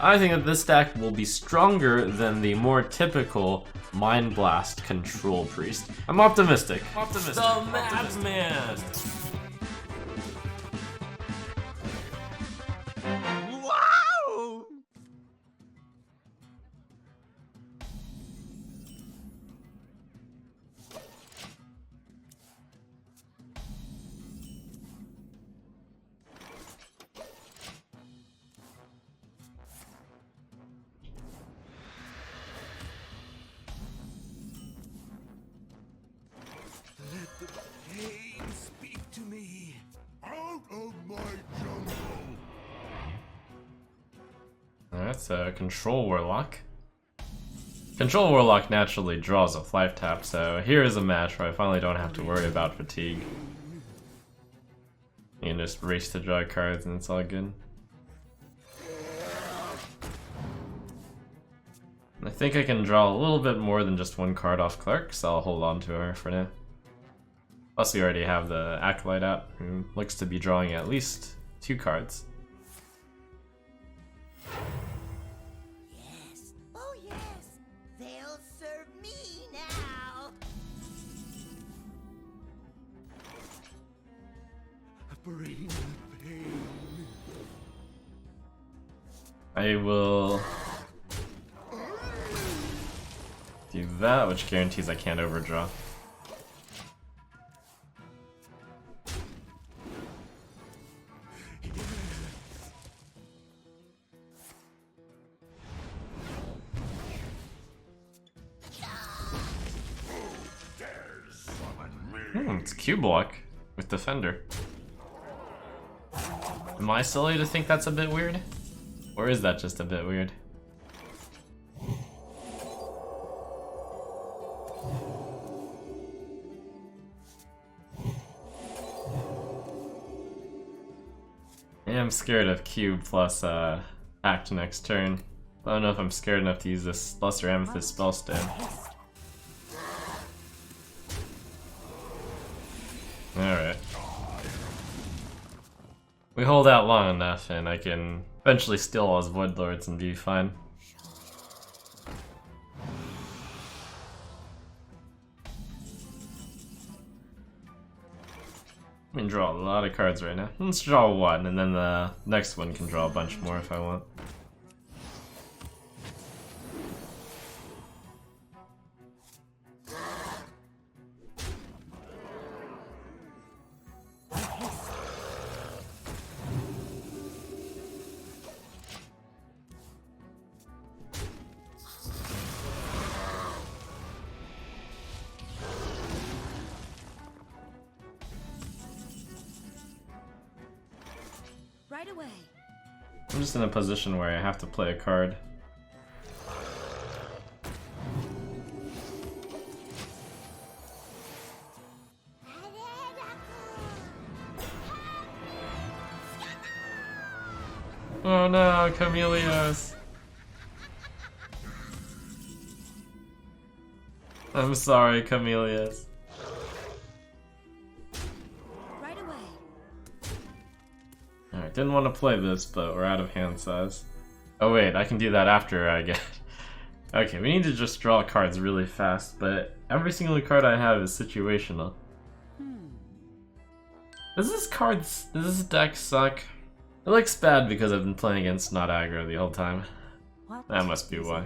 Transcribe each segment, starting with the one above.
I think that this deck will be stronger than the more typical Mind Blast Control Priest. I'm optimistic. The Madman! Wow! Let the pain speak to me. Out of my jungle. That's a Control Warlock. Control Warlock naturally draws a life tap, so here is a match where I finally don't have to worry about fatigue. You can just race to draw cards and it's all good. I think I can draw a little bit more than just one card off Clark, so I'll hold on to her for now. Plus we already have the Acolyte out, who looks to be drawing at least 2 cards. Yes. Oh, yes. They'll serve me now. Bring the pain. I will do that, which guarantees I can't overdraw. It's Q-Block with Defender. Am I silly to think that's a bit weird? Or is that just a bit weird? Yeah, I'm scared of Q plus Act next turn. I don't know if I'm scared enough to use this Lesser Amethyst Spellstone. Alright. We hold out long enough and I can eventually steal all his Void Lords and be fine. I can draw a lot of cards right now. Let's draw one and then the next one can draw a bunch more if I want. Right away. I'm just in a position where I have to play a card. Oh no, Camellios! I'm sorry, Camellios. Right away. Alright, didn't want to play this, but we're out of hand size. Oh wait, I can do that after I get... Okay, we need to just draw cards really fast, but every single card I have is situational. Does this deck suck? It looks bad because I've been playing against not aggro the whole time. That must be why.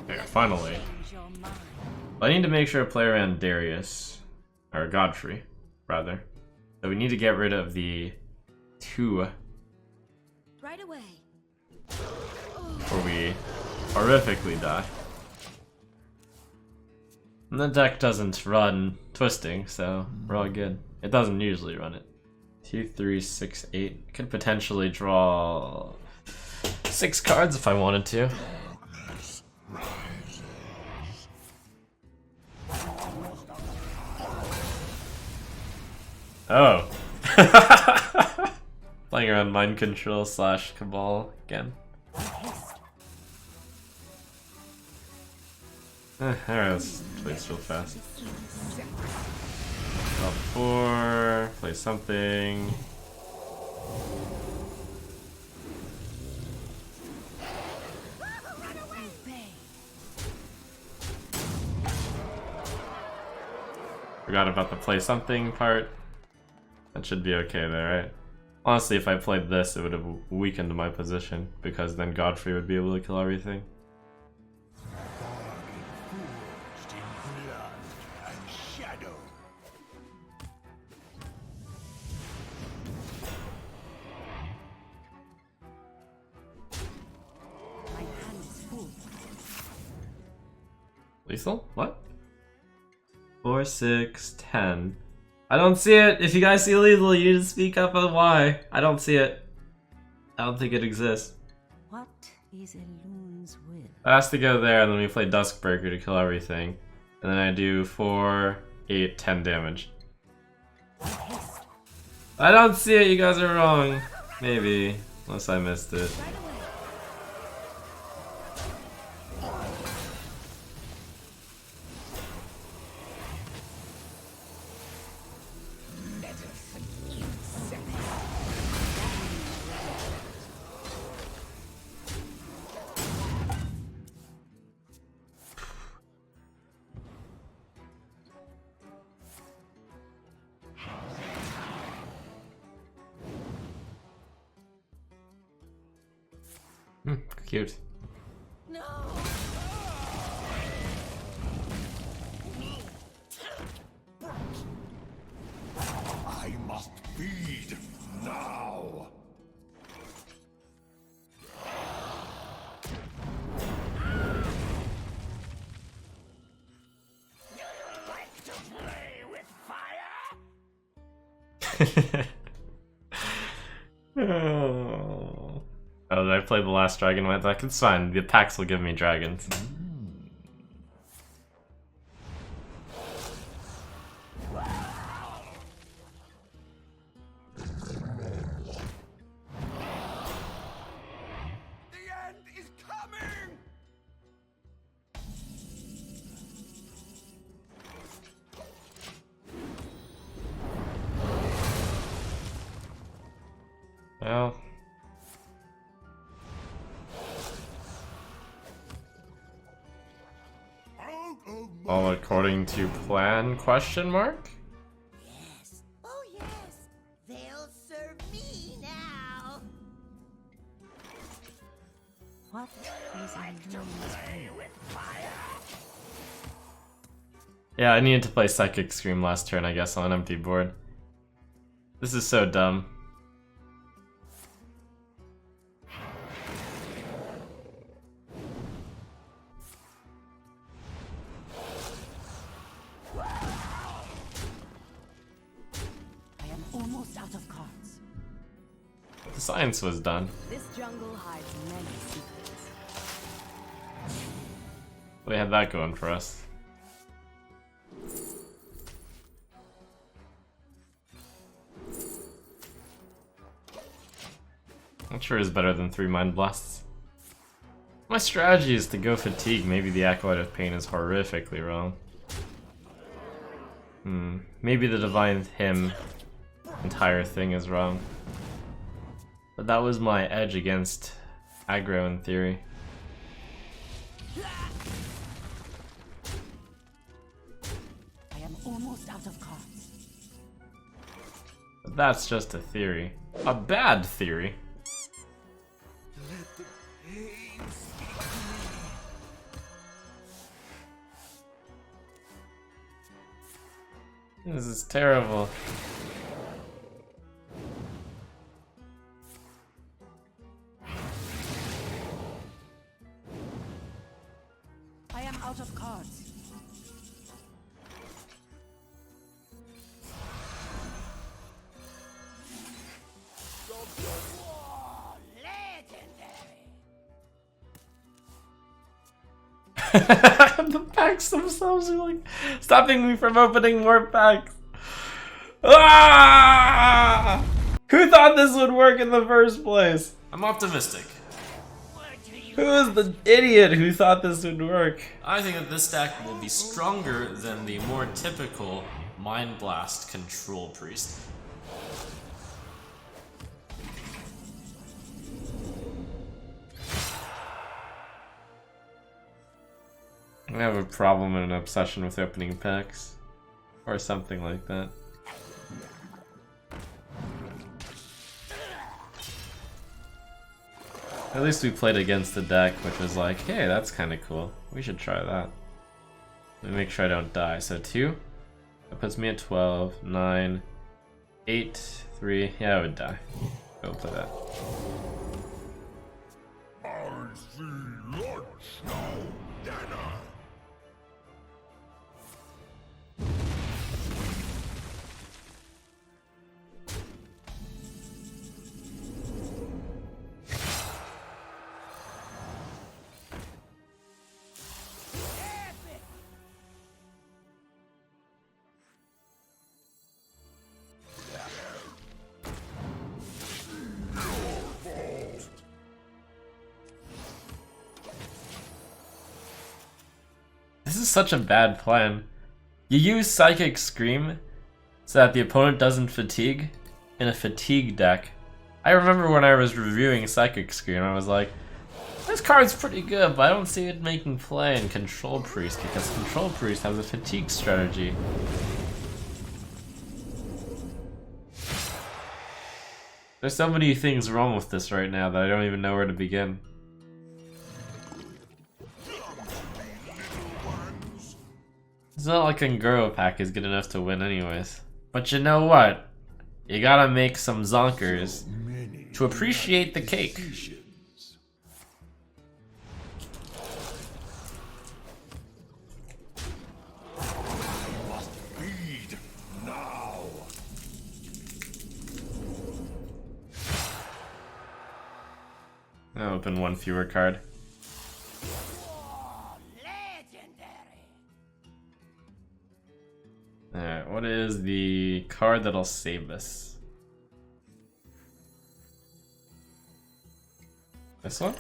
There, finally. I need to make sure I play around Darius, or Godfrey, rather. So we need to get rid of the 2 Right away. before we horrifically die. And the deck doesn't run Twisting, so we're all good. It doesn't usually run it. 2, 3, 6, 8. Could potentially draw 6 cards if I wanted to. Oh. Playing around mind control / cabal again. Alright, let's play this real fast. Top 4, play something. Forgot about the play something part. That should be okay there, right? Honestly, if I played this, it would have weakened my position, because then Godfrey would be able to kill everything. Forged in blood and shadow. My hand is full. Lethal? What? 4, 6, 10. I don't see it. If you guys see lethal, you need to speak up on why. I don't see it. I don't think it exists. What is a loon's will? It has to go there, and then we play Duskbreaker to kill everything. And then I do 4, 8, 10 damage. I don't see it, you guys are wrong. Maybe. Unless I missed it. Cute. No! I must feed now. Like to play with fire? Oh, did I play the last dragon with deck? It's fine. The packs will give me dragons. The end is coming! Well, Out of my all according to plan? Question mark? Yes. Oh, yes. They'll serve me now. What is a loon's will? Yeah, I needed to play Psychic Scream last turn, I guess, on an empty board. This is so dumb. I am almost out of cards. The science was done. This jungle hides many secrets. We had that going for us. Not sure is better than 3 Mind Blasts. My strategy is to go Fatigue. Maybe the Acolyte of Pain is horrifically wrong. Maybe the Divine Hymn entire thing is wrong. But that was my edge against aggro in theory. I am almost out of cards. But that's just a theory. A bad theory. Let the pain speak to me. This is terrible. I am out of cards. The packs themselves are like stopping me from opening more packs. Ah! Who thought this would work in the first place? I'm optimistic. Who is the idiot who thought this would work? I think that this deck will be stronger than the more typical Mind Blast Control Priest. I have a problem and an obsession with opening packs. Or something like that. At least we played against the deck, which was like, hey, that's kind of cool. We should try that. Let me make sure I don't die. So 2. That puts me at 12, 9, 8, 3. Yeah, I would die. Don't play that. I see lunch now, dinner. This is such a bad plan. You use Psychic Scream so that the opponent doesn't fatigue in a fatigue deck. I remember when I was reviewing Psychic Scream, I was like, this card's pretty good, but I don't see it making play in Control Priest because Control Priest has a fatigue strategy. There's so many things wrong with this right now that I don't even know where to begin. It's not like Nguro pack is good enough to win anyways. But you know what? You gotta make some zonkers to appreciate the cake. Feed now. I'll open one fewer card. Alright, what is the card that'll save us? This one?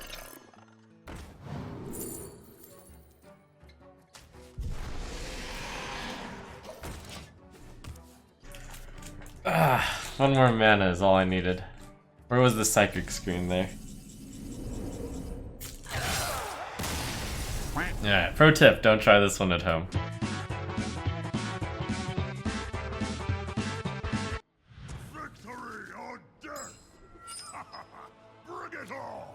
Ah, one more mana is all I needed. Where was the Psychic Screen there? Alright, pro tip, don't try this one at home. Victory or death. Bring it on.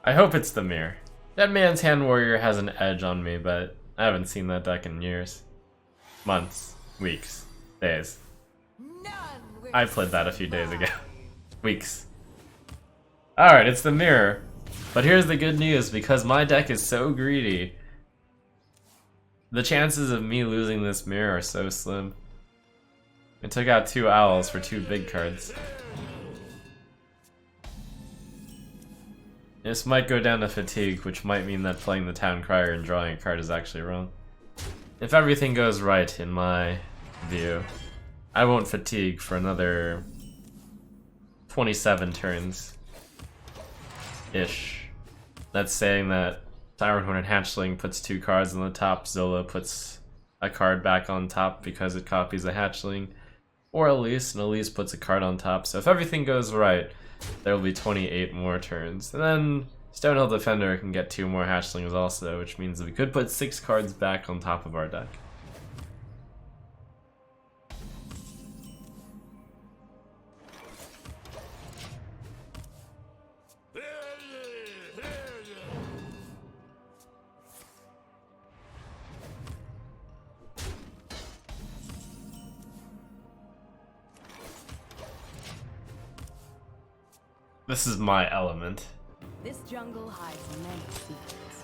I hope it's the mirror. That man's hand warrior has an edge on me, but I haven't seen that deck in years. Months. Weeks. Days. I played that a few days ago. Weeks. Alright, it's the mirror. But here's the good news, because my deck is so greedy, the chances of me losing this mirror are so slim. I took out 2 owls for 2 big cards. This might go down to fatigue, which might mean that playing the Town Crier and drawing a card is actually wrong. If everything goes right, in my view, I won't fatigue for another 27 turns. Ish. That's saying that Siren Hornet Hatchling puts 2 cards on the top, Zola puts a card back on top because it copies a Hatchling, or Elise, and Elise puts a card on top. So if everything goes right, there will be 28 more turns. And then Stonehill Defender can get 2 more Hatchlings also, which means that we could put 6 cards back on top of our deck. This is my element. This jungle hides many secrets.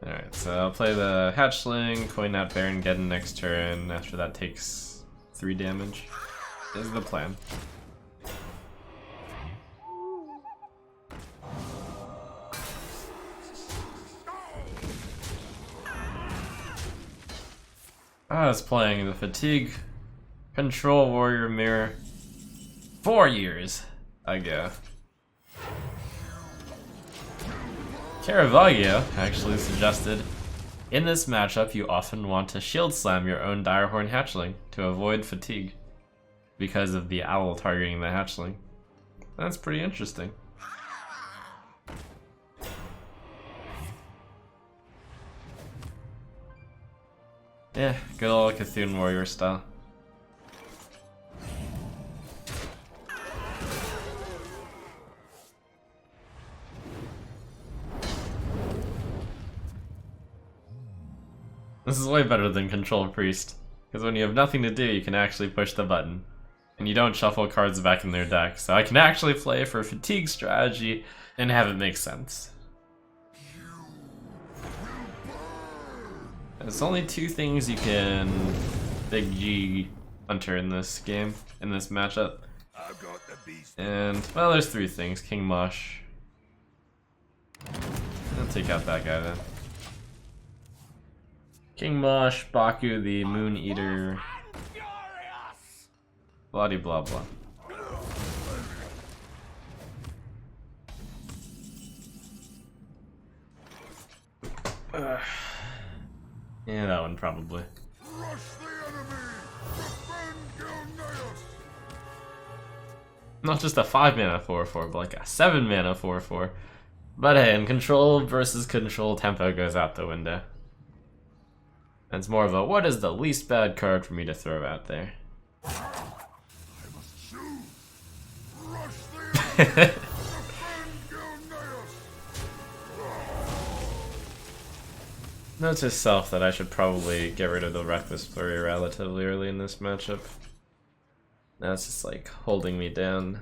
Alright, so I'll play the Hatchling, coin out Baron, get in next turn. After that takes 3 damage. Is the plan. I was playing the Fatigue Control Warrior Mirror 4 years ago. Caravaggio actually suggested, in this matchup you often want to shield slam your own Direhorn hatchling to avoid fatigue because of the owl targeting the hatchling. That's pretty interesting. Yeah, good old Cthulhu Warrior style. This is way better than Control Priest, because when you have nothing to do, you can actually push the button. And you don't shuffle cards back in their deck, so I can actually play for fatigue strategy and have it make sense. There's only 2 things you can Big G Hunter in this game, in this matchup. And, well, there's 3 things. King Mosh. I'll take out that guy then. King Mosh, Baku the Moon Eater. Blah blah blah. Yeah, that one probably. Rush the enemy! Defend jnZaneHD! Not just a 5 mana 4/4, but like a 7 mana 4/4. But hey, in control versus control, tempo goes out the window. And it's more of a, what is the least bad card for me to throw out there? I must choose! Rush the enemy! Defend jnZaneHD! Note to self that I should probably get rid of the Reckless Flurry relatively early in this matchup. Now it's just like holding me down.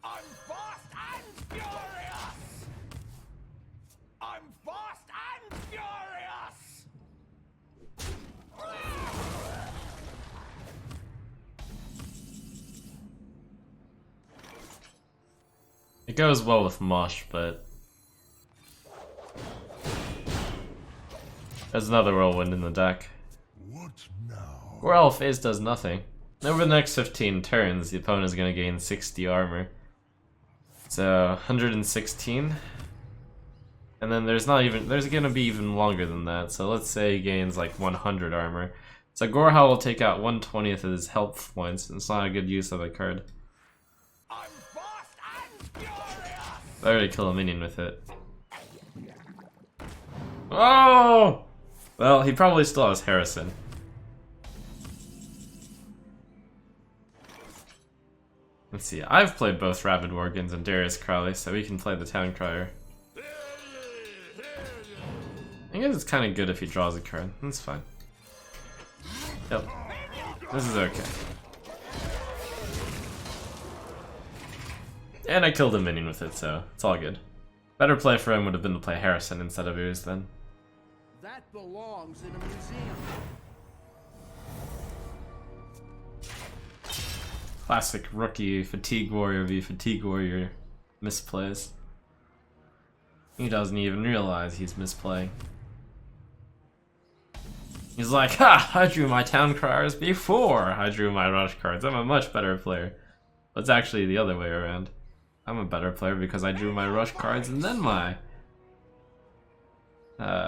I'm fast and furious! I'm fast and furious! It goes well with Mosh, but there's another Whirlwind in the deck. What now? Whirl phase does nothing. Over the next 15 turns, the opponent is going to gain 60 armor. So 116. And then there's going to be even longer than that. So let's say he gains like 100 armor. So Gorehowl will take out 1/20 of his health points. It's not a good use of a card. I'm fast and furious! I already kill a minion with it. Oh! Well, he probably still has Harrison. Let's see, I've played both Rabid Worgans and Darius Crowley, so we can play the Town Crier. I guess it's kind of good if he draws a card. That's fine. Yep. This is okay. And I killed a minion with it, so it's all good. Better play for him would have been to play Harrison instead of Ooze then. That belongs in a museum. Classic rookie Fatigue Warrior v Fatigue Warrior misplays. He doesn't even realize he's misplaying. He's like, ha! I drew my Town Criers before I drew my Rush cards. I'm a much better player. But it's actually the other way around. I'm a better player because I drew my Rush cards and then my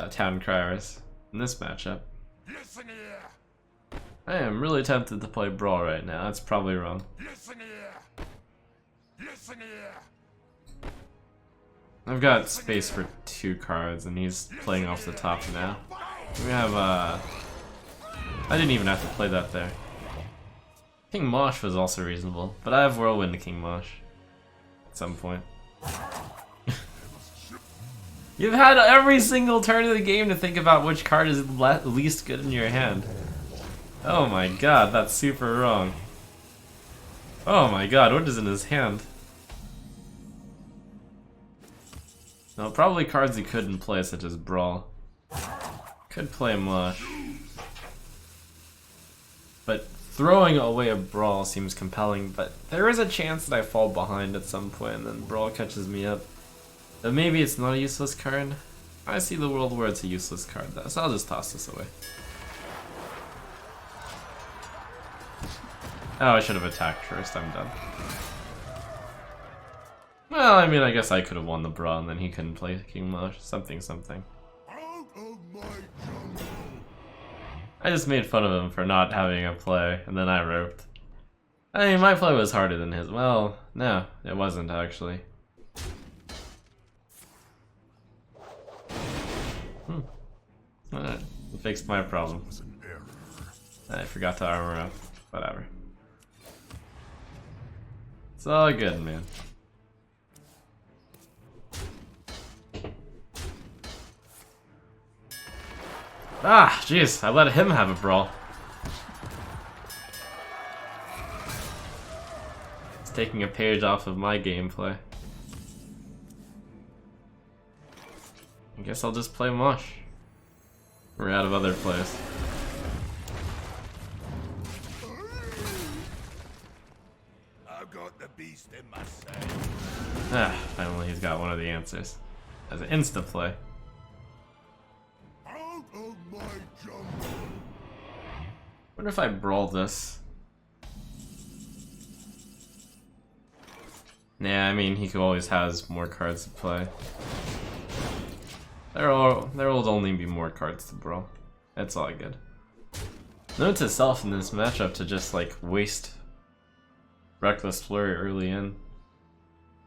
Town Criers in this matchup. Listen here! I am really tempted to play Brawl right now. That's probably wrong. Listen here! Listen here! I've got space for 2 cards and he's playing off the top now. We have I didn't even have to play that there. King Mosh was also reasonable, but I have Whirlwind to King Mosh at some point. You've had every single turn of the game to think about which card is least good in your hand. Oh my god, that's super wrong. Oh my god, what is in his hand? No, probably cards he couldn't play, such as Brawl. Could play Mosh. But throwing away a Brawl seems compelling, but there is a chance that I fall behind at some point and then Brawl catches me up. But maybe it's not a useless card. I see the world where it's a useless card though, so I'll just toss this away. Oh, I should have attacked first, I'm done. Well, I mean, I guess I could have won the brawl and then he couldn't play King Mosh. Something. Out of my jungle. I just made fun of him for not having a play, and then I roped. I mean, my play was harder than his. Well, no, it wasn't actually. Alright, it fixed my problem. I forgot to armor up. Whatever. It's all good, man. Ah, jeez, I let him have a brawl. It's taking a page off of my gameplay. I guess I'll just play Mosh. We're out of other plays. I've got the beast in my sight. Ah, finally he's got one of the answers. As an insta play. Out of my jungle. Wonder if I brawl this. Yeah, I mean he always has more cards to play. There will only be more cards to brawl. That's all good. Note to self in this matchup to just like waste Reckless Flurry early in.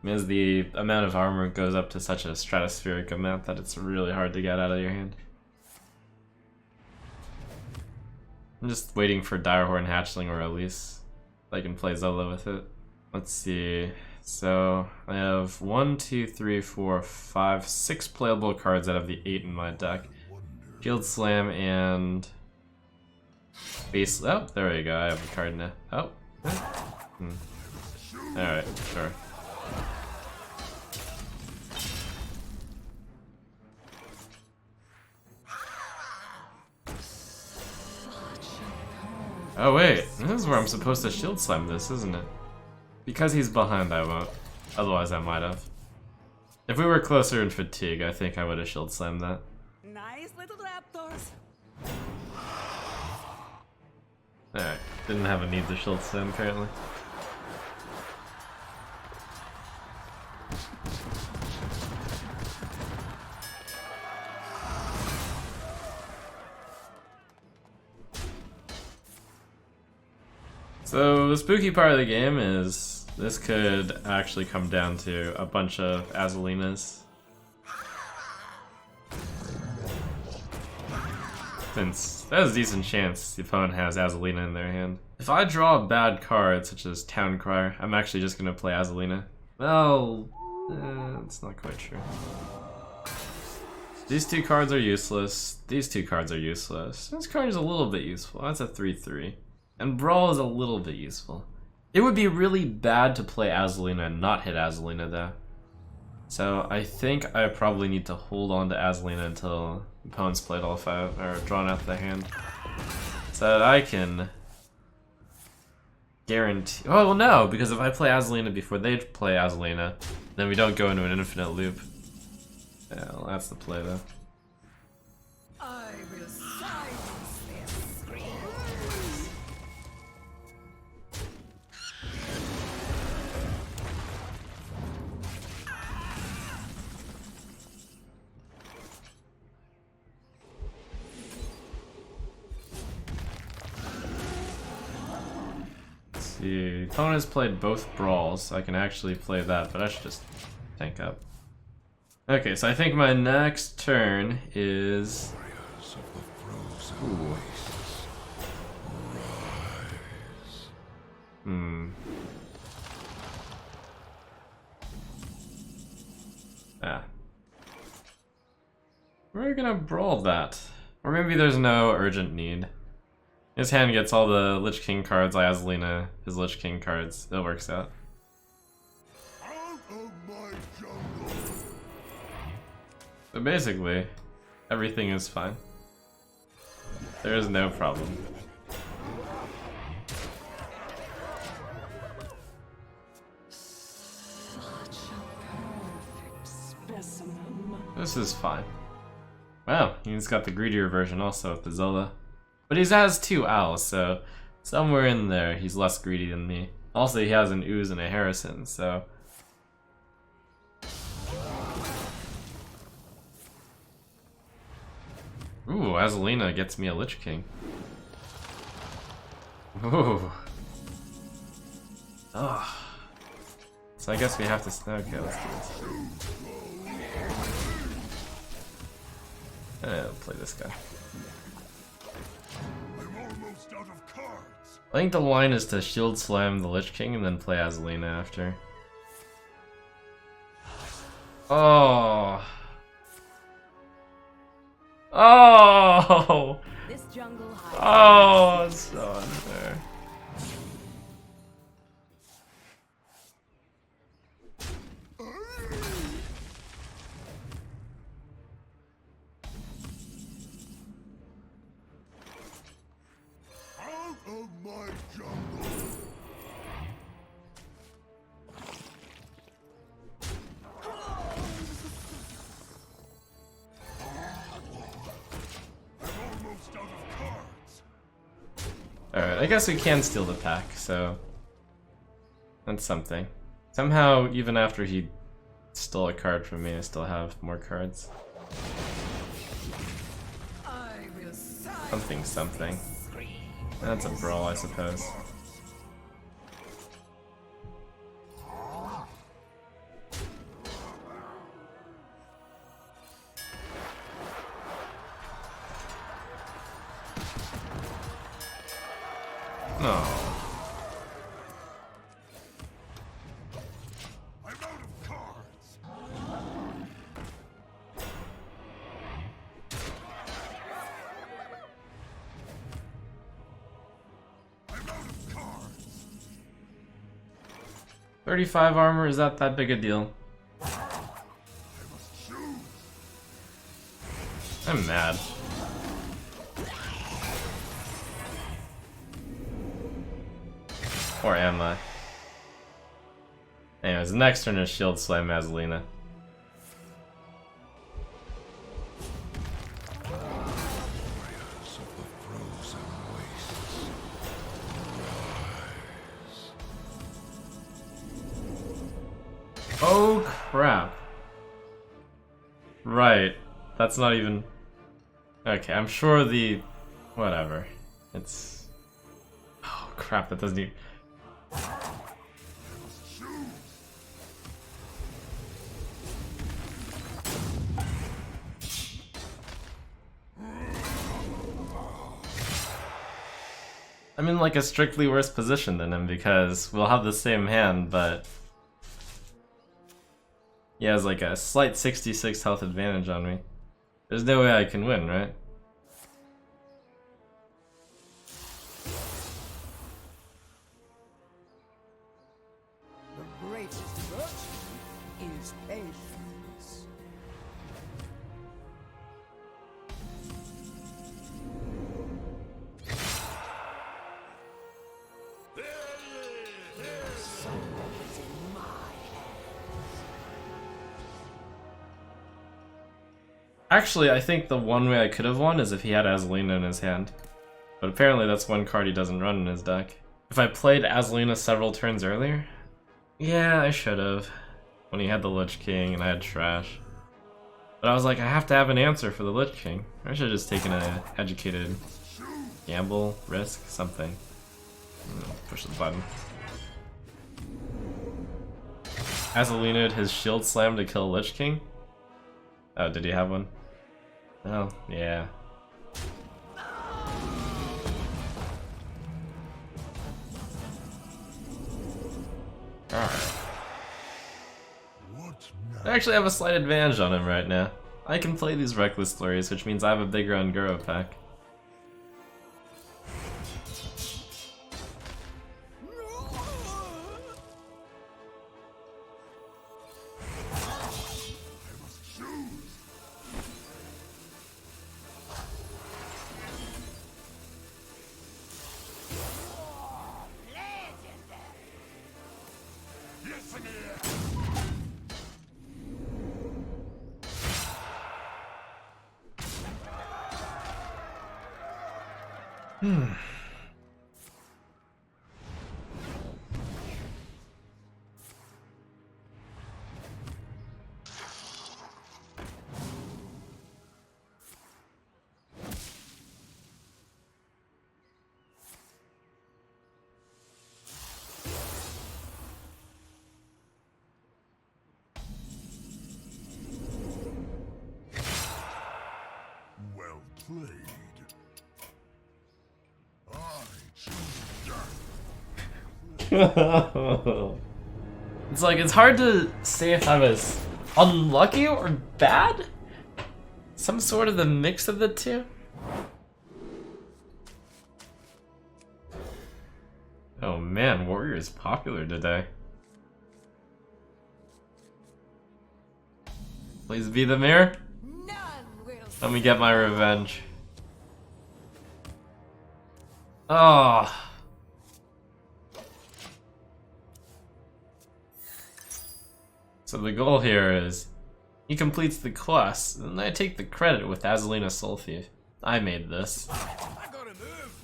Because the amount of armor goes up to such a stratospheric amount that it's really hard to get out of your hand. I'm just waiting for Direhorn Hatchling or Elise. I can play Zola with it. Let's see. So I have 1, 2, 3, 4, 5, 6 playable cards out of the 8 in my deck. Shield Slam and base. Oh, there we go. I have a card now. Oh. Alright, sure. Oh wait, this is where I'm supposed to Shield Slam this, isn't it? Because he's behind, I won't. Otherwise, I might have. If we were closer in fatigue, I think I would have Shield Slammed that. Nice little raptors. Alright, didn't have a need to Shield Slam apparently. So the spooky part of the game is this could actually come down to a bunch of Azalinas. Since there's a decent chance the opponent has Azalina in their hand. If I draw a bad card, such as Town Crier, I'm actually just gonna play Azalina. Well, it's not quite true. These two cards are useless. These two cards are useless. This card is a little bit useful. That's a 3/3. And Brawl is a little bit useful. It would be really bad to play Azalina and not hit Azalina though. So I think I probably need to hold on to Azalina until opponents played all 5 or drawn out their hand. So that I can guarantee. Oh well no, because if I play Azalina before they play Azalina, then we don't go into an infinite loop. Yeah, well, that's the play though. I will silence their screams. Let's see. Opponent has played both Brawls, so I can actually play that, but I should just tank up. Okay, so I think my next turn is. Ooh. Ah. We're gonna brawl that. Or maybe there's no urgent need. His hand gets all the Lich King cards, I Azalina his Lich King cards. It works out. Out of my jungle. So basically, everything is fine. There is no problem. This is fine. Wow, he's got the greedier version also with the Zola. But he has 2 owls, so Somewhere in there, he's less greedy than me. Also, he has an Ooze and a Harrison, so... Ooh, Azalina gets me a Lich King. Ooh. Oh. So I guess we have to... Okay, let's do this. I'll play this guy. I'm almost out of cards. I think the line is to shield slam the Lich King and then play Azalina after. Oh. Oh. This jungle Oh, it's so unfair. Out of my jungle. I'm almost out of cards. Alright, I guess we can steal the pack, so... That's something. Somehow, even after he stole a card from me, I still have more cards. Something, something. That's a brawl, I suppose. No. I'm out of cards. I'm out of cards. 35 armor, is that big a deal? I must choose. I'm mad. Or am I? Anyways, the next turn is Shield Slam Azalina. Oh crap. Right. That's not even... Okay, I'm sure the... Whatever. It's... Oh crap, that doesn't even... I'm in like a strictly worse position than him because we'll have the same hand, but he has like a slight 66 health advantage on me. There's no way I can win, right? The greatest virtue is patience. Actually, I think the one way I could have won is if he had Azalina in his hand. But apparently that's one card he doesn't run in his deck. If I played Azalina several turns earlier? Yeah, I should have. When he had the Lich King and I had Trash. But I was like, I have to have an answer for the Lich King. I should have just taken an educated gamble, risk, something. Push the button. Azalina his shield slam to kill Lich King? Oh, did he have one? Oh, yeah. Alright. What I actually have a slight advantage on him right now. I can play these Reckless Flurries, which means I have a bigger Unguro pack. played. I choose death. It's like, it's hard to say if I was unlucky or bad? Some sort of the mix of the two? Oh man, Warrior is popular today. Please be the mirror. None will Let me get my revenge. Oh. So the goal here is he completes the quest, and I take the credit with Azalina Soul Thief. I made this. I gotta move.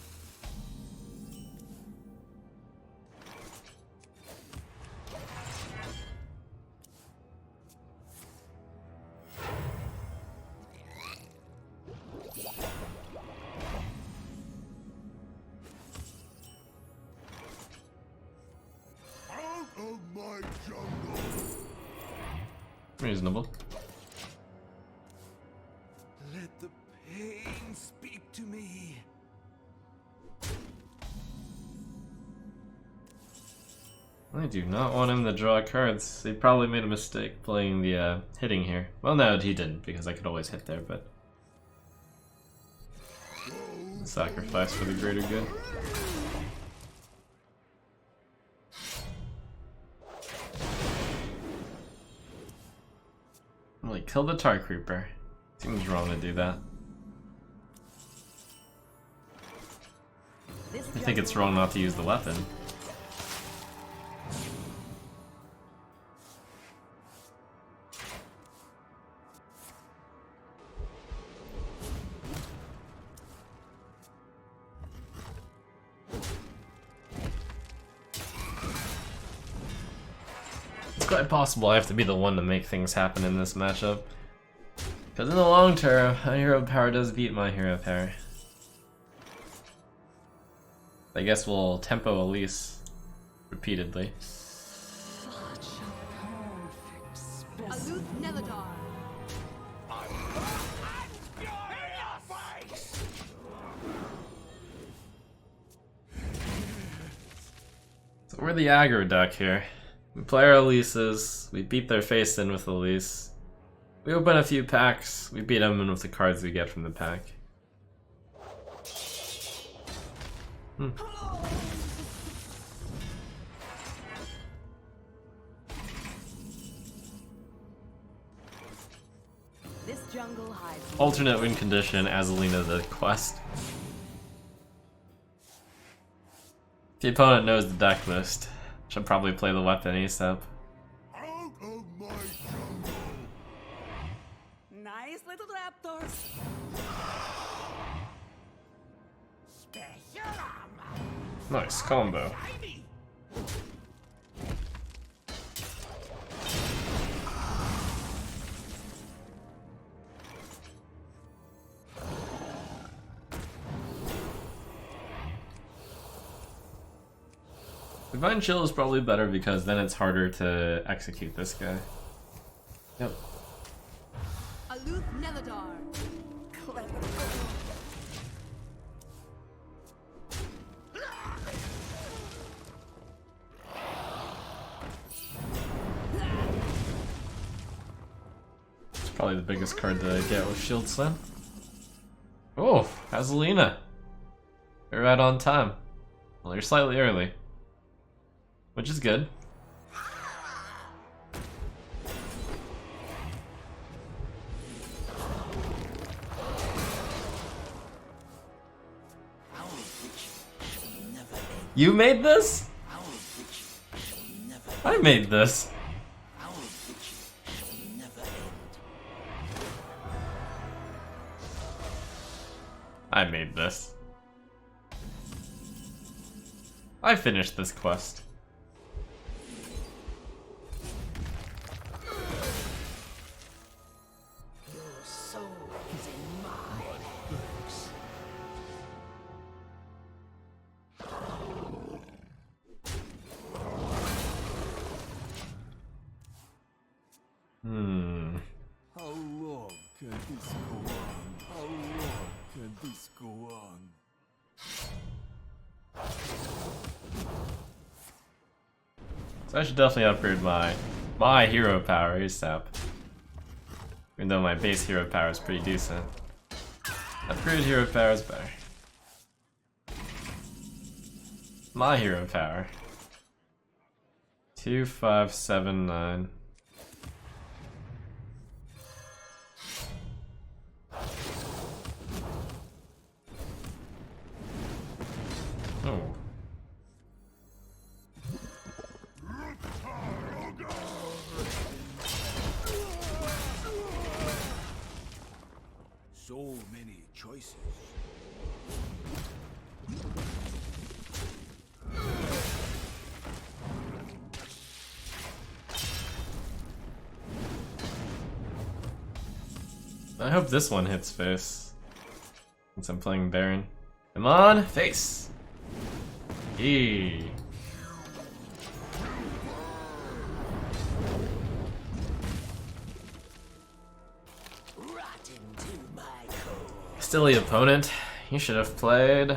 Out of my jungle. Reasonable. Let the pain speak to me. I do not want him to draw cards. He probably made a mistake playing the hitting here. Well, no, he didn't, because I could always hit there, but sacrifice for the greater good. Really, kill the Tar Creeper. Seems wrong to do that. I think it's wrong not to use the weapon. It's quite possible I have to be the one to make things happen in this matchup. Because in the long term, my hero power does beat my hero power. I guess we'll tempo Elise repeatedly. Such a perfect specimen. Aloof Neladar. So we're the aggro deck here. We play our Elises, we beat their face in with Elise. We open a few packs, we beat them in with the cards we get from the pack. This jungle hides. Alternate win condition, Azalina the quest. If the opponent knows the deck list, should probably play the weapon ASAP. Out of my jungle. Nice little raptors. Special armor. Nice combo. Divine Chill is probably better because then it's harder to execute this guy. Yep. Aloof Neladar. Clever. It's probably the biggest card to get with Shield Slam. Oh, Azalina. You're right on time. Well, you're slightly early. Which is good. You made this? I made this. I made this. I finished this quest. Your soul is in my hands. How long can this go on? How long can Let's go on. So I should definitely upgrade my hero power ASAP. Even though my base hero power is pretty decent. Upgrade hero power is better. My hero power. 2579. Oh. So many choices. I hope this one hits face. Since I'm playing Baron. Come on, face! Eee. Silly opponent. You should have played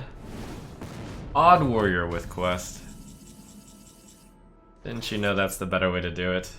Odd Warrior with Quest. Didn't you know that's the better way to do it?